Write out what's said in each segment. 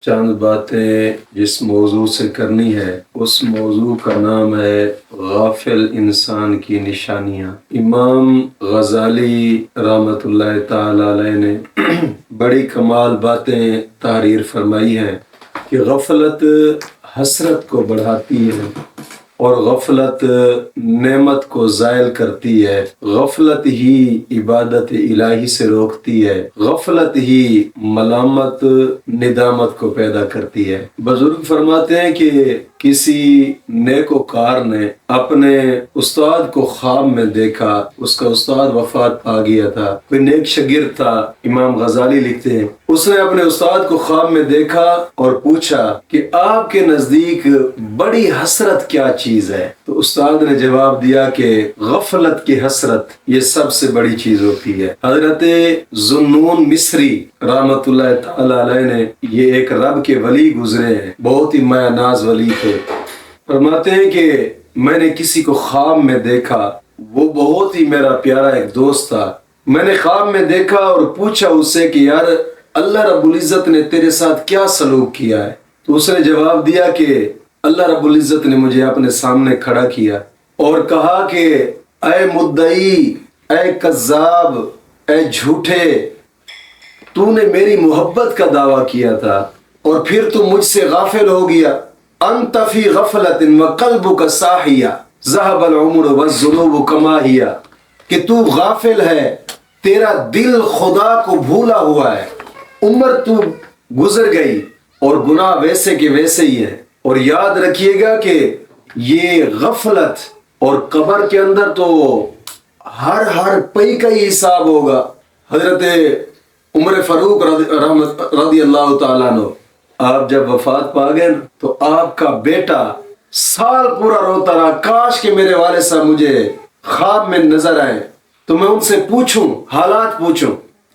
چند باتیں جس موضوع سے کرنی ہے اس موضوع کا نام ہے غافل انسان کی نشانیاں۔ امام غزالی رحمۃ اللہ تعالی علیہ نے بڑی کمال باتیں تحریر فرمائی ہیں کہ غفلت حسرت کو بڑھاتی ہے اور غفلت نعمت کو زائل کرتی ہے، غفلت ہی عبادت الہی سے روکتی ہے، غفلت ہی ملامت ندامت کو پیدا کرتی ہے۔ بزرگ فرماتے ہیں کہ کسی نیکوکار نے اپنے استاد کو خواب میں دیکھا، اس کا استاد وفات پا گیا تھا، کوئی نیک شاگرد تھا۔ امام غزالی لکھتے ہیں اس نے اپنے استاد کو خواب میں دیکھا اور پوچھا کہ آپ کے نزدیک بڑی حسرت کیا چیز ہے؟ تو استاد نے جواب دیا کہ غفلت کی حسرت یہ سب سے بڑی چیز ہوتی ہے۔ حضرت ذوالنون مصری رحمت اللہ تعالی علیہ نے یہ ایک رب کے ولی گزرے ہیں، بہت ہی مایہ ناز ولی تھے۔ فرماتے ہیں کہ میں نے کسی کو خواب میں دیکھا، وہ بہت ہی میرا پیارا ایک دوست تھا۔ میں نے خواب میں دیکھا اور پوچھا اس سے کہ یار اللہ رب العزت نے تیرے ساتھ کیا سلوک کیا ہے؟ تو اس نے جواب دیا کہ اللہ رب العزت نے مجھے اپنے سامنے کھڑا کیا اور کہا کہ اے مدعی، اے کذاب، اے جھوٹے، تو نے میری محبت کا دعویٰ کیا تھا اور پھر تو مجھ سے غافل ہو گیا۔ انت فی غفلت وقلبک ساہیہ ذہب العمر والذنوب کما ہی، کہ تو غافل ہے، تیرا دل خدا کو بھولا ہوا ہے، عمر تو گزر گئی اور گناہ ویسے کے ویسے ہی ہے۔ اور یاد رکھیے گا کہ یہ غفلت اور قبر کے اندر تو ہر پئی کا ہی حساب ہوگا۔ حضرت عمر فاروق رضی اللہ تعالیٰ عنہ آپ جب وفات پا گئے تو آپ کا بیٹا سال پورا روتا رہا، کاش کہ میرے والد صاحب مجھے خواب میں نظر آئے تو میں ان سے پوچھوں، حالات پوچھوں۔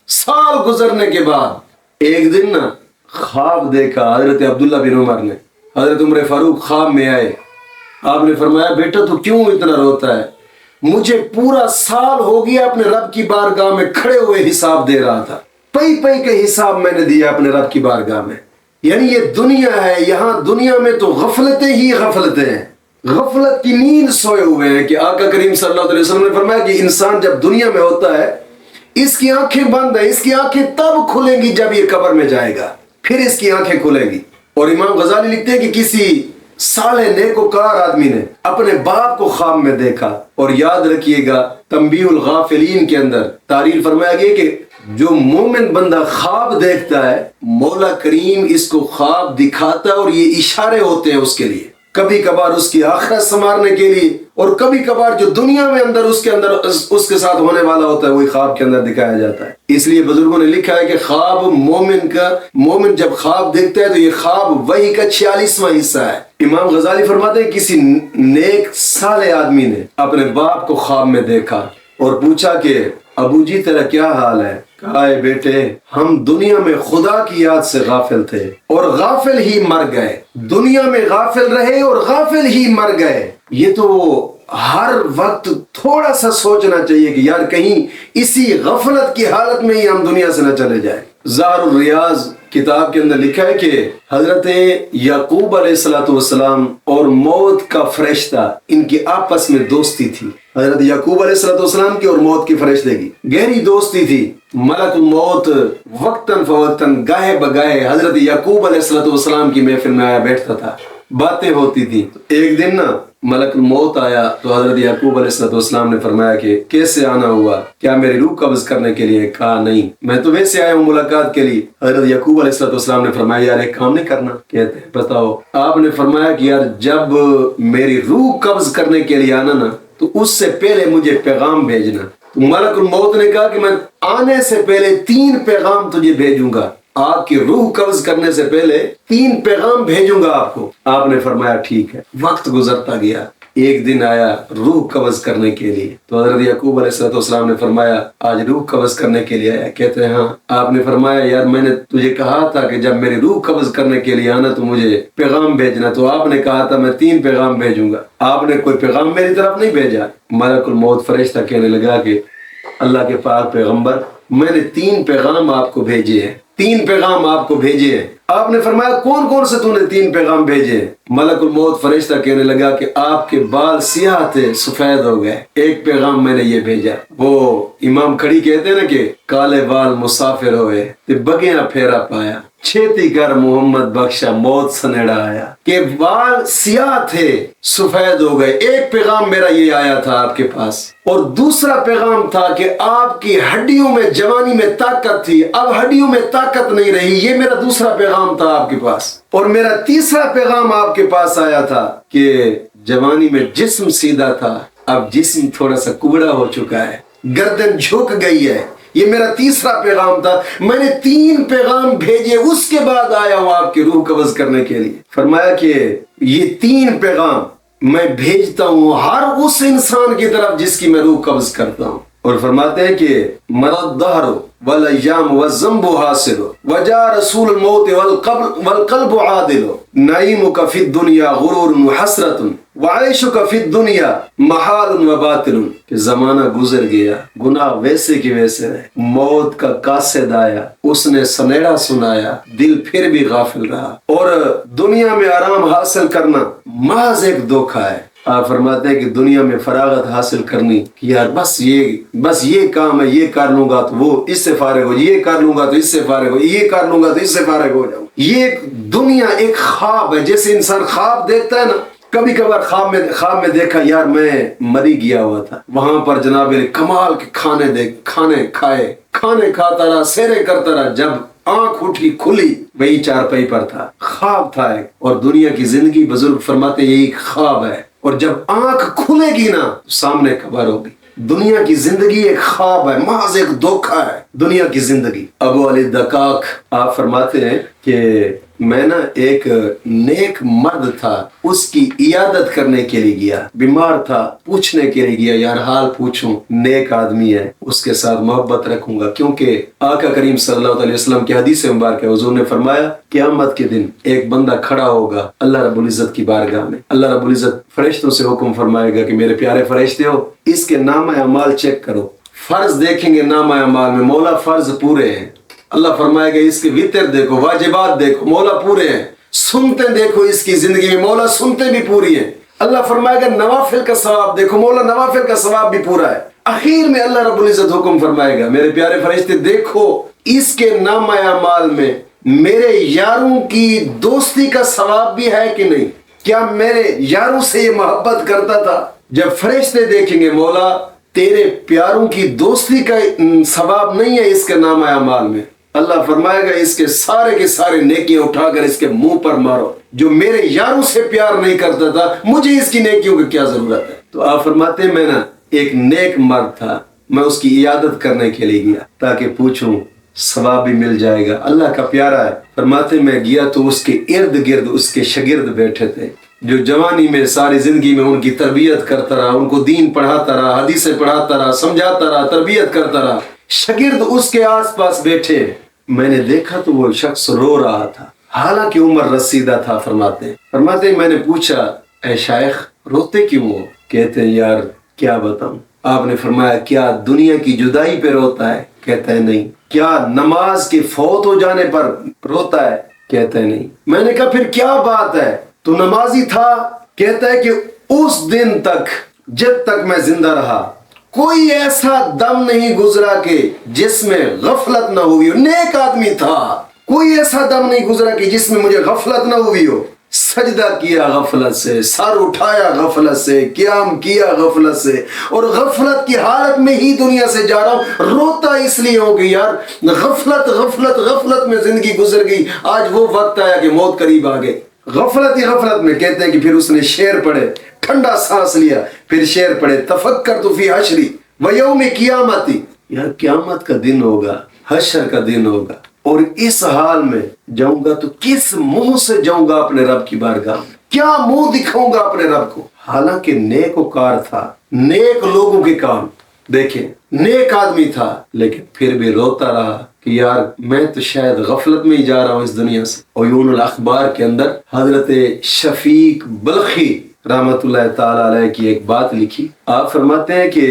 سال گزرنے کے بعد ایک دن نا خواب دیکھا حضرت عبداللہ بن عمر نے، حضرت عمر فاروق خواب میں آئے، آپ نے فرمایا بیٹا تو کیوں اتنا روتا ہے؟ مجھے پورا سال ہو گیا اپنے رب کی بارگاہ میں کھڑے ہوئے حساب دے رہا تھا، پئی پئی کا حساب میں نے دیا اپنے رب کی بارگاہ میں۔ یعنی یہ دنیا ہے، یہاں دنیا میں تو غفلتیں ہی غفلتیں ہیں، غفلت کی نیند سوئے ہوئے ہیں کہ آقا کریم صلی اللہ علیہ وسلم نے فرمایا کہ انسان جب دنیا میں ہوتا ہے اس کی آنکھیں بند ہیں، اس کی آنکھیں تب کھلیں گی جب یہ قبر میں جائے گا، پھر اس کی آنکھیں کھلیں گی۔ اور امام غزالی لکھتے ہیں کہ کسی صالح نیکوکار آدمی نے اپنے باپ کو خواب میں دیکھا، اور یاد رکھیے گا تنبیہ الغافلین کے اندر تعریف فرمایا گیا کہ جو مومن بندہ خواب دیکھتا ہے مولا کریم اس کو خواب دکھاتا ہے اور یہ اشارے ہوتے ہیں اس کے لیے، کبھی کبھار اس کی آخرت سنوارنے کے لیے، اور کبھی کبھار جو دنیا میں اس کے ساتھ ہونے والا ہوتا ہے وہی خواب کے اندر دکھایا جاتا ہے۔ اس لیے بزرگوں نے لکھا ہے کہ خواب مومن جب خواب دیکھتا ہے تو یہ خواب وحی کا 46واں حصہ ہے۔ امام غزالی فرماتے ہیں کسی نیک صالح آدمی نے اپنے باپ کو خواب میں دیکھا اور پوچھا کہ ابو جی تیرا کیا حال ہے؟ کہا اے بیٹے ہم دنیا میں خدا کی یاد سے غافل تھے اور غافل ہی مر گئے، دنیا میں غافل رہے اور غافل ہی مر گئے۔ یہ تو ہر وقت تھوڑا سا سوچنا چاہیے کہ یار کہیں اسی غفلت کی حالت میں ہی ہم دنیا سے نہ چلے جائیں۔ زہر الریاض کتاب کے اندر لکھا ہے کہ حضرت یعقوب علیہ السلام اور موت کا فرشتہ ان کی آپس میں دوستی تھی، حضرت یعقوب علیہ السلام کی اور موت کی فرشتے کی گہری دوستی تھی۔ ملک الموت وقتاً فوقتاً گاہے بگاہے حضرت یعقوب علیہ السلام کی محفل میں آیا بیٹھتا تھا، باتیں ہوتی تھی۔ ایک دن نا ملک الموت آیا تو حضرت یعقوب علیہ السلام نے فرمایا کہ کیسے آنا ہوا؟ کیا میری روح قبض کرنے کے لیے؟ کہا نہیں، میں تو ویسے آیا ہوں ملاقات کے لیے۔ حضرت یعقوب علیہ السلام نے فرمایا یار ایک کام نہیں کرنا؟ کہتے ہیں بتاؤ۔ آپ نے فرمایا کہ یار جب میری روح قبض کرنے کے لیے آنا نا تو اس سے پہلے مجھے پیغام بھیجنا۔ تو ملک الموت نے کہا کہ میں آنے سے پہلے 3 پیغام تجھے بھیجوں گا، آپ کی روح قبض کرنے سے پہلے 3 پیغام بھیجوں گا آپ کو۔ آپ نے فرمایا ٹھیک ہے۔ وقت گزرتا گیا، ایک دن آیا روح قبض کرنے کے لیے تو حضرت یعقوب علیہ السلام نے فرمایا آج روح قبض کرنے کے لیے آیا؟ کہتے ہیں ہاں۔ آپ نے فرمایا یار میں نے تجھے کہا تھا کہ جب میری روح قبض کرنے کے لیے آنا تو مجھے پیغام بھیجنا، تو آپ نے کہا تھا میں 3 پیغام بھیجوں گا، آپ نے کوئی پیغام میری طرف نہیں بھیجا۔ ملک الموت فرشتہ کہنے لگا کہ اللہ کے پاک پیغمبر میں نے 3 پیغام آپ کو بھیجے ہیں، 3 پیغام آپ کو بھیجے ہیں۔ آپ نے فرمایا کون کون سے تو نے 3 پیغام بھیجے؟ ملک الموت فرشتہ کہنے لگا کہ آپ کے بال سیاہ تھے، سفید ہو گئے، ایک پیغام میں نے یہ بھیجا۔ وہ امام کھڑی کہتے ہیں نا کہ کالے بال مسافر ہوئے تے بگیاں پھیرا پایا، چھیتی کر محمد بخشا موت سنیڑا آیا، کہ بال سیاہ تھے سفید ہو گئے، ایک پیغام میرا یہ آیا تھا آپ کے پاس، اور دوسرا پیغام تھا کہ آپ کی ہڈیوں میں جوانی میں طاقت تھی، اب ہڈیوں میں طاقت نہیں رہی، یہ میرا دوسرا پیغام تھا آپ کے پاس، اور میرا تیسرا پیغام آپ کے پاس آیا تھا کہ جوانی میں جسم سیدھا تھا، اب جسم تھوڑا سا کبڑا ہو چکا ہے، گردن جھک گئی ہے، یہ میرا تیسرا پیغام تھا۔ میں نے 3 پیغام بھیجے، اس کے بعد آیا ہوں آپ کی روح قبض کرنے کے لیے۔ فرمایا کہ یہ 3 پیغام میں بھیجتا ہوں ہر اس انسان کی طرف جس کی میں روح قبض کرتا ہوں، اور فرماتے ہیں کہ مرد دہر والایام والذنب حاصل وجاء رسول الموت والقلب عادل نعیمک فی الدنیا غرور وحسرت وعیشک فی الدنیا محال و باطل، کہ زمانہ گزر گیا، گناہ ویسے کی ویسے رہے، موت کا قاصد آیا، اس نے سنیڑا سنایا، دل پھر بھی غافل رہا، اور دنیا میں آرام حاصل کرنا محض ایک دھوکہ ہے۔ آپ فرماتے ہیں کہ دنیا میں فراغت حاصل کرنی کہ یار بس یہ کام ہے، یہ کر لوں گا تو وہ اس سے فارغ ہو، یہ کر لوں گا تو اس سے فارغ ہو، یہ کر لوں گا تو اس سے فارغ ہو جاؤں۔ یہ ایک دنیا ایک خواب ہے، جیسے انسان خواب دیکھتا ہے نا، کبھی کبھار خواب میں دیکھا یار میں مری گیا ہوا تھا، وہاں پر جناب کمال کے کھانے کھاتا رہا، سیرے کرتا رہا، جب آنکھ اٹھی کھلی وہی چارپائی پر تھا، خواب تھا ایک۔ اور دنیا کی زندگی بزرگ فرماتے ہیں یہی خواب ہے، اور جب آنکھ کھلے گی نا سامنے خبر ہوگی۔ دنیا کی زندگی ایک خواب ہے، محض ایک دھوکہ ہے دنیا کی زندگی۔ ابو علی دقاق آپ فرماتے ہیں کہ میں نا ایک نیک مرد تھا، اس کی عیادت کرنے کے لیے گیا، بیمار تھا، پوچھنے کے لیے گیا، یار حال پوچھوں، نیک آدمی ہے، اس کے ساتھ محبت رکھوں گا، کیونکہ آقا کریم صلی اللہ علیہ وسلم کی حدیث مبارک ہے، حضور نے فرمایا قیامت کے دن ایک بندہ کھڑا ہوگا اللہ رب العزت کی بارگاہ میں، اللہ رب العزت فرشتوں سے حکم فرمائے گا کہ میرے پیارے فرشتے ہو، اس کے نامہ اعمال چیک کرو، فرض دیکھیں گے نامہ اعمال میں، مولا فرض پورے ہیں، اللہ فرمائے گا اس کے وطر دیکھو، واجبات دیکھو، مولا پورے ہیں، سنتے دیکھو اس کی زندگی میں، مولا سنتے بھی پوری ہیں، اللہ فرمائے گا نوافل کا ثواب دیکھو، مولا نوافل کا ثواب بھی پورا ہے۔ آخر میں اللہ رب العزت حکم فرمائے گا میرے پیارے فرشتے دیکھو اس کے نامہ اعمال میں میرے یاروں کی دوستی کا ثواب بھی ہے کہ نہیں، کیا میرے یاروں سے یہ محبت کرتا تھا؟ جب فرشتے دیکھیں گے مولا تیرے پیاروں کی دوستی کا ثواب نہیں ہے اس کے نامہ اعمال میں، اللہ فرمائے گا اس کے سارے نیکیاں اٹھا کر اس کے منہ پر مارو، جو میرے یاروں سے پیار نہیں کرتا تھا مجھے اس کی نیکیوں کی کیا ضرورت ہے۔ تو آپ فرماتے ہیں میں نا ایک نیک مرد تھا، میں اس کی عیادت کرنے کے لیے گیا تاکہ پوچھوں، ثواب بھی مل جائے گا، اللہ کا پیارا ہے۔ فرماتے میں گیا تو اس کے ارد گرد اس کے شاگرد بیٹھے تھے، جو جوانی میں ساری زندگی میں ان کی تربیت کرتا رہا، ان کو دین پڑھاتا رہا، حدیثیں پڑھاتا رہا، سمجھاتا رہا، تربیت کرتا رہا، شاگرد اس کے آس پاس بیٹھے، میں نے دیکھا تو وہ شخص رو رہا تھا، حالانکہ عمر رسیدہ تھا۔ فرماتے میں نے پوچھا اے شیخ روتے کیوں ہو؟ کہتے ہیں یار کیا بتاؤں۔ آپ نے فرمایا کیا دنیا کی جدائی پہ روتا ہے؟ کہتا ہے نہیں۔ کیا نماز کے فوت ہو جانے پر روتا ہے؟ کہتا ہے نہیں۔ میں نے کہا پھر کیا بات ہے، تو نمازی تھا؟ کہتا ہے کہ اس دن تک جب تک میں زندہ رہا کوئی ایسا دم نہیں گزرا کہ جس میں غفلت نہ ہوئی ہو، نیک آدمی تھا، کوئی ایسا دم نہیں گزرا کہ جس میں مجھے غفلت نہ ہوئی ہو، سجدہ کیا غفلت سے، سر اٹھایا غفلت سے، قیام کیا غفلت سے، اور غفلت کی حالت میں ہی دنیا سے جا رہا ہوں، روتا اس لیے ہو کہ یار غفلت میں زندگی گزر گئی، آج وہ وقت آیا کہ موت قریب آ گئی۔ غفلت میں کہتے ہیں کہ پھر اس نے شعر پڑھے، ٹھنڈا سانس لیا، پھر شعر پڑھے تفکرت فی حشری ویوم قیامتی، یار قیامت کا دن ہوگا، حشر کا دن ہوگا، اور اس حال میں جاؤں گا تو کس منہ سے جاؤں گا اپنے رب کی بارگاہ میں، کیا منہ دکھاؤں گا اپنے رب کو؟ حالانکہ نیک وکار تھا، نیک لوگوں کے کام دیکھیں، نیک آدمی تھا، لیکن پھر بھی روتا رہا کہ یار میں تو شاید غفلت میں ہی جا رہا ہوں اس دنیا سے۔ عیون الاخبار کے اندر حضرت شفیق بلخی رحمت اللہ تعالی علیہ کی ایک بات لکھی، آپ فرماتے ہیں کہ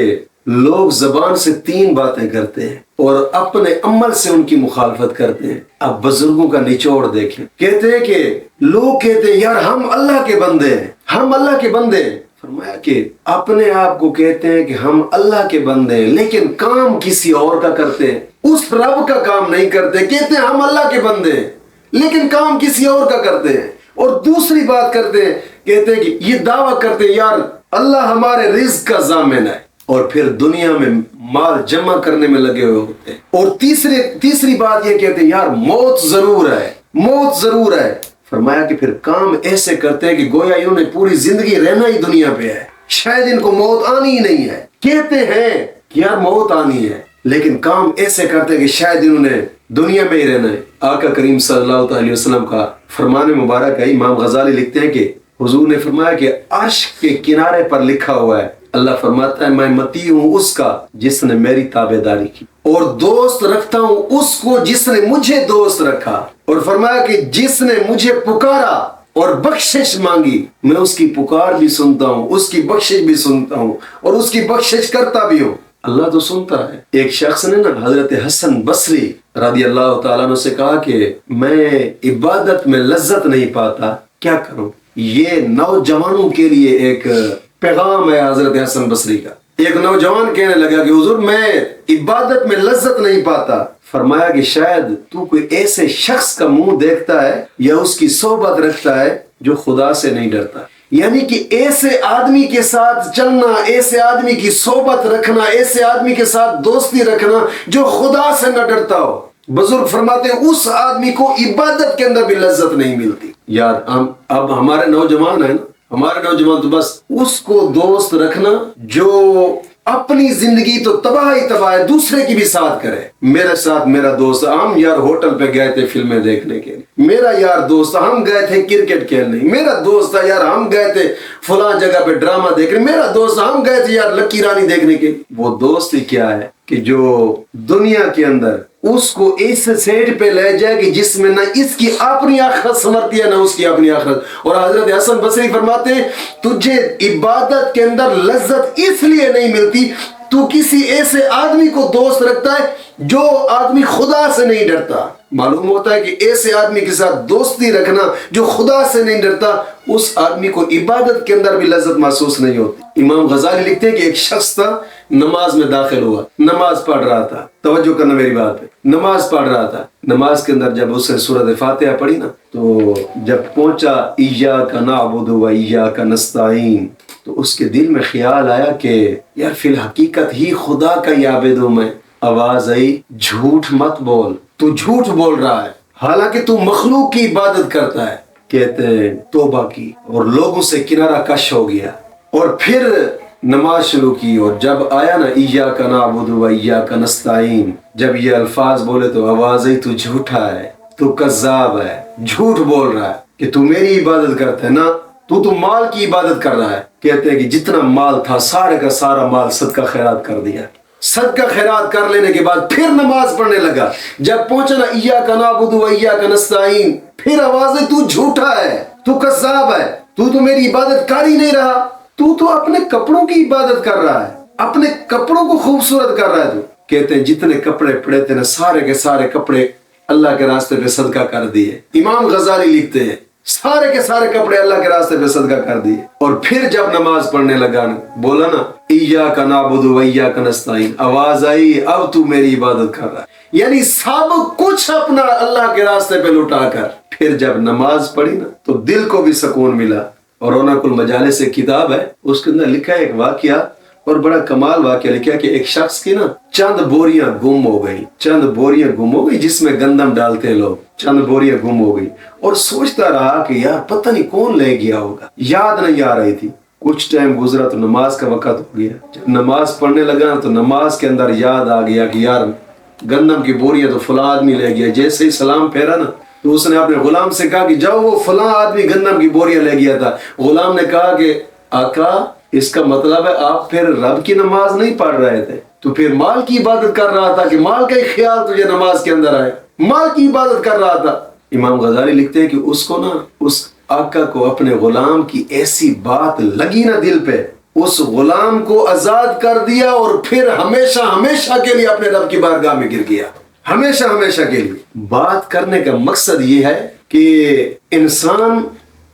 لوگ زبان سے 3 باتیں کرتے ہیں اور اپنے عمل سے ان کی مخالفت کرتے ہیں۔ اب بزرگوں کا نچوڑ دیکھیں، کہتے ہیں کہ لوگ کہتے ہیں یار ہم اللہ کے بندے ہیں، ہم اللہ کے بندے ہیں۔ فرمایا کہ اپنے آپ کو کہتے ہیں کہ ہم اللہ کے بندے ہیں، لیکن کام کسی اور کا کرتے ہیں، اس رب کا کام نہیں کرتے۔ کہتے ہیں ہم اللہ کے بندے ہیں لیکن کام کسی اور کا کرتے ہیں۔ اور دوسری بات کرتے ہیں، کہتے ہیں کہ یہ دعویٰ کرتے ہیں یار اللہ ہمارے رزق کا ضامن ہے، اور پھر دنیا میں مال جمع کرنے میں لگے ہوئے ہوتے ہیں۔ اور تیسری بات یہ کہتے ہیں یار موت ضرور ہے، موت ضرور ہے۔ فرمایا کہ پھر کام ایسے کرتے ہیں کہ گویا انہوں نے پوری زندگی رہنا ہی دنیا پہ ہے، شاید ان کو موت آنی ہی نہیں ہے۔ کہتے ہیں کہ یار موت آنی ہے، لیکن کام ایسے کرتے ہیں کہ شاید انہوں نے دنیا میں ہی رہنا ہے۔ آقا کریم صلی اللہ علیہ وسلم کا فرمان مبارک ہے، امام غزالی لکھتے ہیں کہ حضور نے فرمایا کہ عرش کے کنارے پر لکھا ہوا ہے، اللہ فرماتا ہے میں مطیع ہوں اس کا جس نے میری تابعداری کی، اور دوست رکھتا ہوں اس کو جس نے مجھے دوست رکھا، اور فرمایا کہ جس نے مجھے پکارا اور بخشش مانگی میں اس کی پکار بھی سنتا ہوں، اس کی بخشش بھی سنتا ہوں، اور اس کی بخشش کرتا بھی ہوں۔ اللہ تو سنتا ہے۔ ایک شخص نے نا حضرت حسن بصری رضی اللہ تعالیٰ عنہ سے کہا کہ میں عبادت میں لذت نہیں پاتا، کیا کروں؟ یہ نوجوانوں کے لیے ایک پیغام ہے حضرت حسن بصری کا۔ ایک نوجوان کہنے لگا کہ حضور میں عبادت میں لذت نہیں پاتا۔ فرمایا کہ شاید تو کوئی ایسے شخص کا منہ دیکھتا ہے یا اس کی صحبت رکھتا ہے جو خدا سے نہیں ڈرتا، یعنی کہ ایسے آدمی کے ساتھ چلنا، ایسے آدمی کی صحبت رکھنا، ایسے آدمی کے ساتھ دوستی رکھنا جو خدا سے نہ ڈرتا ہو۔ بزرگ فرماتے ہیں اس آدمی کو عبادت کے اندر بھی لذت نہیں ملتی۔ یار اب ہمارے نوجوان ہیں نا، ہمارے نوجوان تو بس اس کو دوست رکھنا جو اپنی زندگی تو تباہ دوسرے کی بھی ساتھ کرے۔ میرے ساتھ میرا دوست، ہم یار ہوٹل پہ گئے تھے فلمیں دیکھنے کے لیے، میرا یار دوست ہم گئے تھے کرکٹ کھیلنے، میرا دوست یار ہم گئے تھے فلاں جگہ پہ ڈرامہ دیکھنے، میرا دوست ہم گئے تھے یار لکی رانی دیکھنے کے۔ وہ دوست ہی کیا ہے کہ جو دنیا کے اندر اس کو اس سیٹ پہ لے جائے کہ جس میں نہ اس کی اپنی آخرت سنورتی ہے نہ اس کی اپنی آخرت۔ اور حضرت حسن بصری فرماتے ہیں تجھے عبادت کے اندر لذت اس لیے نہیں ملتی، تو کسی ایسے آدمی کو دوست رکھتا ہے جو آدمی خدا سے نہیں ڈرتا۔ معلوم ہوتا ہے کہ ایسے آدمی کے ساتھ دوستی رکھنا جو خدا سے نہیں ڈرتا، اس آدمی کو عبادت کے اندر بھی لذت محسوس نہیں ہوتی۔ امام غزالی لکھتے ہیں کہ ایک شخص تھا، نماز میں داخل ہوا، نماز پڑھ رہا تھا، توجہ کرنا میری بات پہ، نماز پڑھ رہا تھا۔ نماز کے اندر جب اس نے سورۃ فاتحہ پڑھی نا، تو جب پہنچا ایاک نعبد و ایاک نستعین، تو اس کے دل میں خیال آیا کہ یار فی الحقیقت ہی خدا کا ہی عابد ہوں میں۔ آواز آئی جھوٹ مت بول، تو جھوٹ بول رہا ہے، حالانکہ تو مخلوق کی عبادت کرتا ہے۔ کہتے ہیں توبہ کی اور لوگوں سے کنارہ کش ہو گیا، اور پھر نماز شروع کی، اور جب آیا نا ایاک نعبد و ایاک نستعین، جب یہ الفاظ بولے تو آواز آئی تو جھوٹا ہے، تو کذاب ہے، جھوٹ بول رہا ہے کہ تو میری عبادت کرتا ہے نا، تو مال کی عبادت کر رہا ہے۔ کہتے ہیں کہ جتنا مال تھا سارے کا سارا مال صدقہ خیرات کر دیا۔ صدقہ خیرات کر لینے کے بعد پھر نماز پڑھنے لگا، جب پہنچا نا ایاک نعبد و ایاک نستعین، پھر آواز ہے تو جھوٹا ہے، تو کذاب ہے، تو میری عبادت کر ہی نہیں رہا، تو اپنے کپڑوں کی عبادت کر رہا ہے، اپنے کپڑوں کو خوبصورت کر رہا ہے۔ تو کہتے ہیں جتنے کپڑے پڑے تھے نا سارے کے سارے کپڑے اللہ کے راستے پہ صدقہ کر دیے۔ امام غزالی لکھتے ہیں سارے کے سارے کپڑے اللہ کے راستے پہ صدقہ کر دیے، اور پھر جب نماز پڑھنے لگا بولا نا ایاک نعبد و ایاک نستعین، آواز آئی اب تو میری عبادت کر رہا ہے، یعنی سب کچھ اپنا اللہ کے راستے پہ لٹا کر پھر جب نماز پڑھی نا تو دل کو بھی سکون ملا۔ اور رونق المجالس سے کتاب ہے، اس کے اندر لکھا ہے ایک واقعہ، اور بڑا کمال واقعہ لکھا کہ ایک شخص کی نا چند بوریاں گم ہو گئی، جس میں گندم ڈالتے ہیں لوگ، چند بوریاں گم ہو گئی، اور سوچتا رہا کہ یار پتہ نہیں کون لے گیا ہوگا، یاد نہیں آ رہی تھی۔ کچھ ٹائم گزرا تو نماز کا وقت ہو گیا، جب نماز پڑھنے لگا تو نماز کے اندر یاد آ گیا کہ یار گندم کی بوریاں تو فلاں آدمی لے گیا۔ جیسے ہی سلام پھیرا نا تو اس نے اپنے غلام سے کہا کہ جاؤ وہ فلاں آدمی گندم کی بوریاں لے گیا تھا۔ غلام نے کہا کہ آقا اس کا مطلب ہے آپ پھر رب کی نماز نہیں پڑھ رہے تھے، تو پھر مال کی عبادت کر رہا تھا کہ مال کا ہی خیال تجھے نماز کے اندر آئے، مال کی عبادت کر رہا تھا۔ امام غزالی لکھتے ہیں کہ اس کو نا اس آقا کو اپنے غلام کی ایسی بات لگی نا دل پہ اس غلام کو آزاد کر دیا اور پھر ہمیشہ ہمیشہ کے لیے اپنے رب کی بارگاہ میں گر گیا، ہمیشہ ہمیشہ کے لیے۔ بات کرنے کا مقصد یہ ہے کہ انسان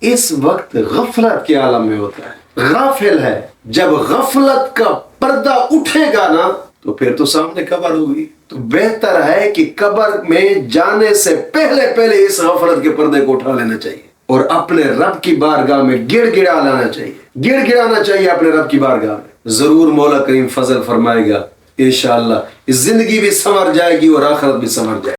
اس وقت غفلت کے عالم میں ہوتا ہے، غافل ہے۔ جب غفلت کا پردہ اٹھے گا نا تو پھر تو سامنے قبر ہوگی۔ تو بہتر ہے کہ قبر میں جانے سے پہلے اس غفلت کے پردے کو اٹھا لینا چاہیے اور اپنے رب کی بارگاہ میں گڑ گڑا لانا چاہیے، گڑ گڑانا چاہیے اپنے رب کی بارگاہ میں۔ ضرور مولا کریم فضل فرمائے گا انشاءاللہ، اس زندگی بھی سنور جائے گی اور آخرت بھی سنور جائے گی۔